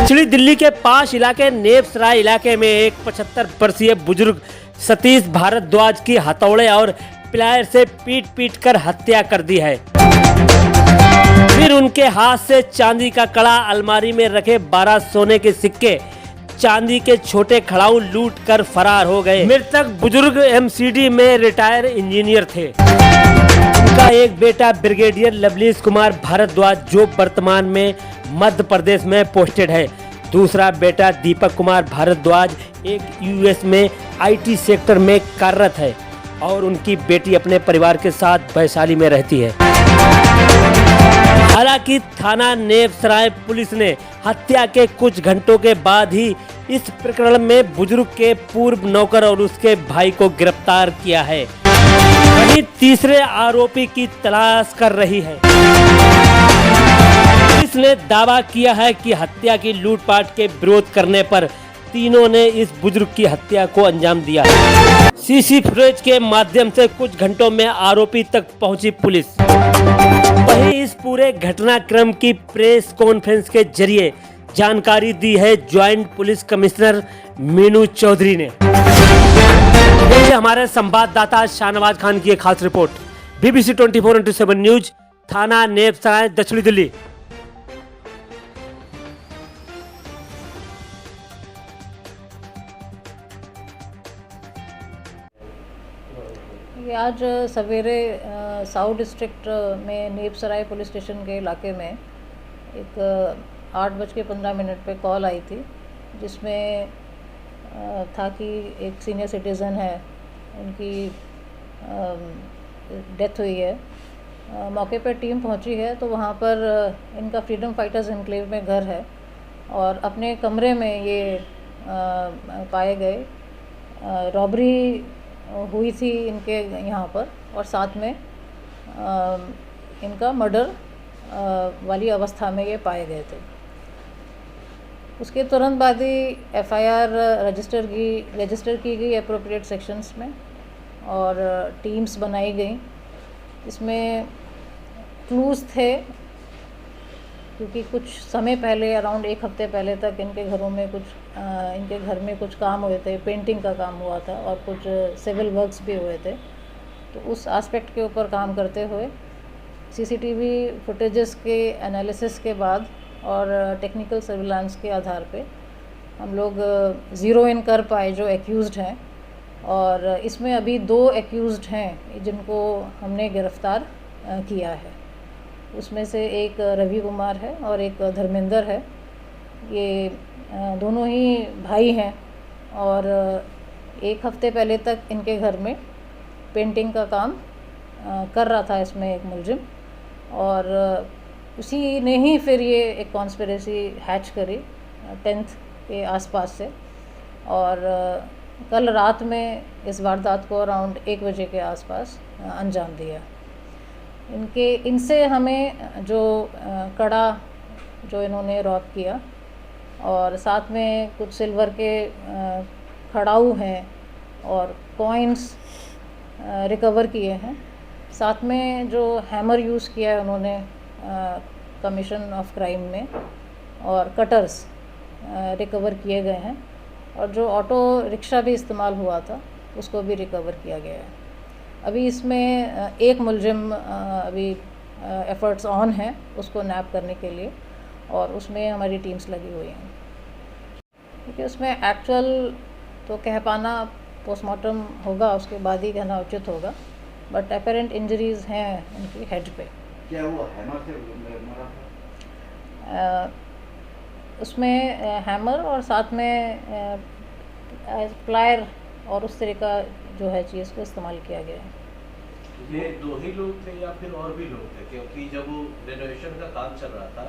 दक्षिणी दिल्ली के पास इलाके नेपसराय इलाके में एक 75 वर्षीय बुजुर्ग सतीश भारद्वाज की हथौड़े और प्लायर से पीट कर हत्या कर दी है। फिर उनके हाथ से चांदी का कड़ा, अलमारी में रखे 12 सोने के सिक्के, चांदी के छोटे खड़ाऊ लूट कर फरार हो गए। मृतक बुजुर्ग एमसीडी में रिटायर इंजीनियर थे। उनका एक बेटा ब्रिगेडियर लवलीश कुमार भारद्वाज जो वर्तमान में मध्य प्रदेश में पोस्टेड है। दूसरा बेटा दीपक कुमार भारद्वाज एक यूएस में आईटी सेक्टर में कार्यरत है और उनकी बेटी अपने परिवार के साथ वैशाली में रहती है। हालांकि थाना नेपसराय पुलिस ने हत्या के कुछ घंटों के बाद ही इस प्रकरण में बुजुर्ग के पूर्व नौकर और उसके भाई को गिरफ्तार किया है। वहीं तीसरे आरोपी की तलाश कर रही है। पुलिस ने दावा किया है कि हत्या की लूटपाट के विरोध करने पर तीनों ने इस बुजुर्ग की हत्या को अंजाम दिया। सीसी फुटेज के माध्यम से कुछ घंटों में आरोपी तक पहुंची पुलिस। वहीं इस पूरे घटनाक्रम की प्रेस कॉन्फ्रेंस के जरिए जानकारी दी है joint police commissioner Meenu Chaudhary ने। देखिए हमारे संवाददाता शाहनवाज खान की एक खास रिपोर्ट। BBC 24x7 न्यूज, थाना नेपसराय, दक्षिणी दिल्ली। ये आज सवेरे साउथ डिस्ट्रिक्ट में नेपसराय पुलिस स्टेशन के इलाके में एक 8:15 पे कॉल आई थी, जिसमें था कि एक सीनियर सिटीज़न है, उनकी डेथ हुई है। मौके पर टीम पहुंची है तो वहाँ पर इनका फ्रीडम फाइटर्स एनक्लेव में घर है और अपने कमरे में ये पाए गए। रॉबरी हुई थी इनके यहाँ पर और साथ में इनका मर्डर वाली अवस्था में ये पाए गए थे। उसके तुरंत बाद ही FIR रजिस्टर की गई एप्रोप्रिएट सेक्शंस में और टीम्स बनाई गई। इसमें क्लूज़ थे क्योंकि कुछ समय पहले, अराउंड 1 हफ्ते पहले तक इनके घर में कुछ काम हुए थे, पेंटिंग का काम हुआ था और कुछ सिविल वर्क्स भी हुए थे। तो उस एस्पेक्ट के ऊपर काम करते हुए CCTV फुटेजेस के एनालिसिस के बाद और टेक्निकल सर्विलांस के आधार पे हम लोग ज़ीरो इन कर पाए जो एक्यूज़्ड हैं, और इसमें अभी 2 एक्यूज़्ड हैं जिनको हमने गिरफ़्तार किया है। उसमें से एक रवि कुमार है और एक धर्मेंद्र है। ये दोनों ही भाई हैं और 1 हफ्ते पहले तक इनके घर में पेंटिंग का काम कर रहा था इसमें एक मुलजिम, और उसी ने ही फिर ये एक कॉन्स्पिरेसी हैच करी 10th के आसपास से, और कल रात में इस वारदात को अराउंड 1 बजे के आसपास अंजाम दिया। इनसे हमें जो कड़ा जो इन्होंने रॉब किया और साथ में कुछ सिल्वर के खड़ाऊ हैं और कॉइन्स रिकवर किए हैं। साथ में जो हैमर यूज़ किया है उन्होंने कमीशन ऑफ क्राइम में, और कटर्स रिकवर किए गए हैं, और जो ऑटो रिक्शा भी इस्तेमाल हुआ था उसको भी रिकवर किया गया है। अभी इसमें एक मुलजिम अभी एफ़र्ट्स ऑन हैं उसको नैप करने के लिए, और उसमें हमारी टीम्स लगी हुई हैं। क्योंकि उसमें एक्चुअल तो कह पाना पोस्टमार्टम होगा, उसके बाद ही कहना उचित होगा, बट अपेरेंट इंजरीज़ हैं उनकी हेड पे। क्या वो हैमर से मरा था? उसमें हैमर और साथ में प्लायर और उस तरह का जो है चीज़ को इस्तेमाल किया गया है। ये 2 ही लोग थे या फिर और भी लोग थे? क्योंकि जब वो रेनोवेशन का काम चल रहा था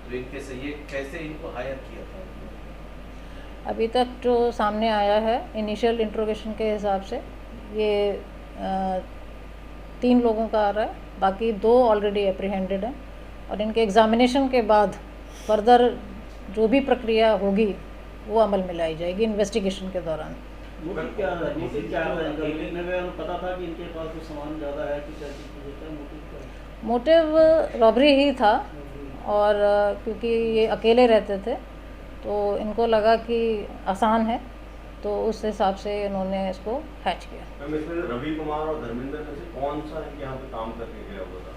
तो इनके से ये कैसे इनको हायर किया था? अभी तक जो सामने आया है इनिशियल इंट्रोगेशन के हिसाब से ये 3 लोगों का आ रहा है, बाकी 2 ऑलरेडी एप्रीहेंडेड हैं, और इनके एग्जामिनेशन के बाद फर्दर जो भी प्रक्रिया होगी वो अमल में लाई जाएगी इन्वेस्टिगेशन के दौरान। पता था कि इनके पास जो सामान ज़्यादा है कि मोटिव रॉबरी ही था, और क्योंकि ये अकेले रहते थे तो इनको लगा कि आसान है, तो उस हिसाब से इन्होंने इसको हैच किया। मैम इसमें रवि कुमार और धर्मेंद्र में से कौन सा इनके यहाँ पे काम करके गया हुआ था?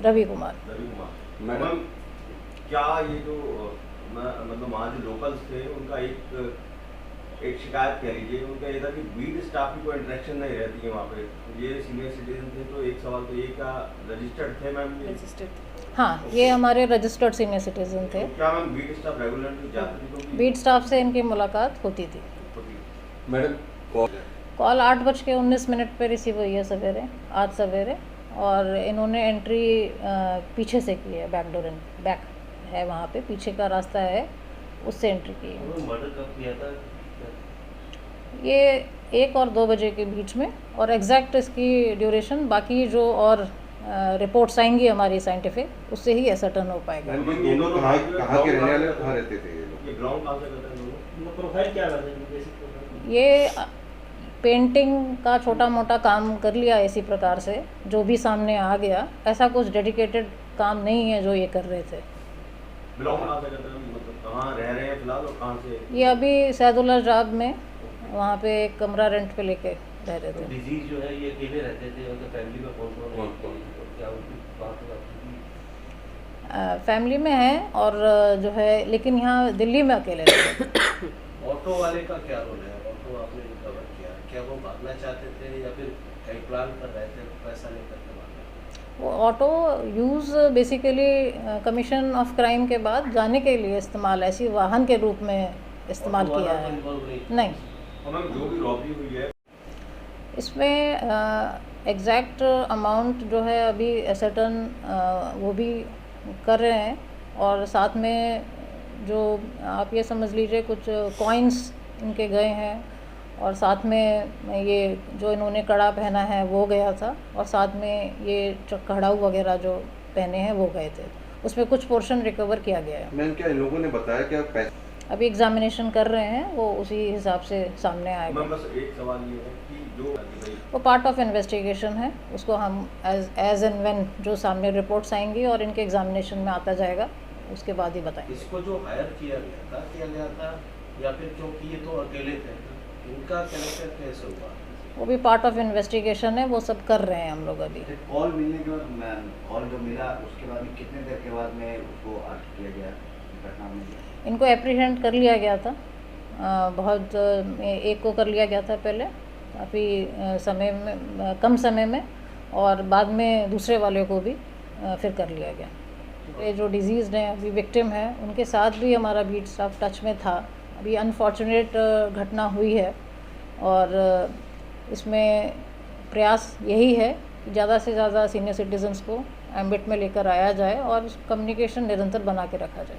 रवि कुमार। रवि कुमार। मैडम क्या ये जो मतलब वहाँ जो लोकल्स थे उनका एक शिकायत कह लीजिए, उनका ये था कि बीट स्टाफ की कोई इंटरेक्शन नहीं रहती है वहाँ पे। ये सीनियर सिटीजन थे, तो एक सवाल तो ये क्या रजिस्टर्ड थे मैम? हाँ, ये हमारे रजिस्टर्ड सीनियर सिटीजन थे। तो क्या मैम बीट स्टाफ रेगुलरली जाती थी? तो बीट स्टाफ से इनकी मुलाकात होती थी। मैडम कॉल 8:19 पे रिसीव हुई है सवेरे, आज सवेरे, और इन्होंने एंट्री पीछे से की है, बैक है वहाँ पे, पीछे का रास्ता है, उससे एंट्री की है। मर्डर कब किया था? ये 1 और 2 बजे के बीच में, और एग्जैक्ट इसकी ड्यूरेशन बाकी जो और रिपोर्ट्स आएंगी हमारी साइंटिफिक, उससे ही असर्टन हो पाएगा। मैम ये दोनों कहाँ के रहने वाले, कहाँ रहते थे ये लोग? ये ग्राउंड कहाँ से करते हैं लोग? मतलब प्रोफाइल क्या रहता है बेसिक प्रोफाइल? ये पेंटिंग का छोटा मोटा काम कर लिया इसी प्रकार से, जो भी सामने आ गया, ऐसा कुछ डेडिकेटेड काम नहीं है जो ये कर रहे थे। बिलोंग कहाँ से करते हैं, मतलब कहाँ रह रहे हैं फिलहाल और कहाँ से? ये अभी सैदुल्ला जाब में वहाँ पे एक कमरा रेंट पे लेके रह रहे थे। डिजीज जो है ये अकेले रहते थे, उनके फैमिली में कौन कौन क्या उनकी बात फैमिली में है, और जो है लेकिन यहाँ दिल्ली में अकेले रहते थे। ऑटो वाले का क्या रोल है? ऑटो आपने रिकवर किया, क्या वो भागना चाहते थे या फिर कहीं प्लान कर रहे थे पैसा लेकर के भागना? वो auto use basically commission of crime के बाद जाने के लिए इस्तेमाल, ऐसी वाहन के रूप में इस्तेमाल ऑटो किया वाला तो है। इन्वॉल्व नहीं? नहीं, और मैम जो भी रॉबरी हुई है इसमें एग्जैक्ट अमाउंट जो है अभी सर्टन वो भी कर रहे हैं, और साथ में जो आप ये समझ लीजिए कुछ कॉइन्स इनके गए हैं, और साथ में ये जो इन्होंने कड़ा पहना है वो गया था, और साथ में ये कड़ाऊ वगैरह जो पहने हैं वो गए थे, उसमें कुछ पोर्शन रिकवर किया गया है। मैम क्या इन लोगों ने बताया क्या पैसे? अभी एग्जामिनेशन कर रहे हैं, वो उसी हिसाब से सामने आएगा। मैम बस एक सवाल ये है कि जो वो पार्ट ऑफ इन्वेस्टिगेशन है, उसको हम एज एंड व्हेन जो सामने रिपोर्ट्स आएंगी और इनके एग्जामिनेशन में आता जाएगा, उसके बाद ही बताएंगे। इसको जो हायर किया गया था या फिर क्योंकि ये तो अकेले थे, इनका कनेक्शन कैसे हुआ? वो भी पार्ट ऑफ इन्वेस्टिगेशन है, वो सब कर रहे हैं हम लोग अभी। कॉल मिलने के बाद, कॉल जो मिला उसके बाद में कितने देर के बाद में उसको अरेस्ट किया गया घटना में? इनको एप्रीहेंड कर लिया गया था, बहुत एक को कर लिया गया था पहले काफ़ी समय में, कम समय में, और बाद में दूसरे वाले को भी फिर कर लिया गया। ये जो डिजीज़ हैं अभी विक्टिम है, उनके साथ भी हमारा बीट स्टाफ टच में था। अभी अनफॉर्चुनेट घटना हुई है, और इसमें प्रयास यही है कि ज़्यादा से ज़्यादा सीनियर सिटीजन्स को एम्बिट में लेकर आया जाए और कम्युनिकेशन निरंतर बना के रखा जाए।